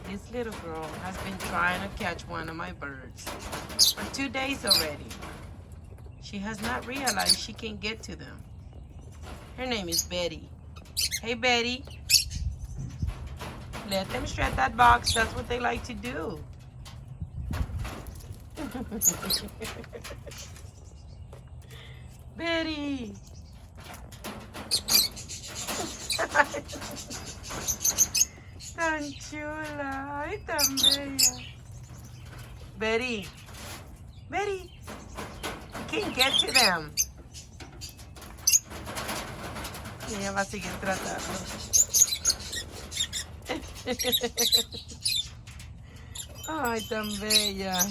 This little girl has been trying to catch one of my birds for 2 days already. She has not realized she can't get to them. Her name is Betty. Hey, Betty. Let them shred that box. That's what they like to do. Betty. Tan chula. Ay, tan bella. Betty. Betty. You can't get to them. Y ella va a seguir tratando. Ay, tan bella.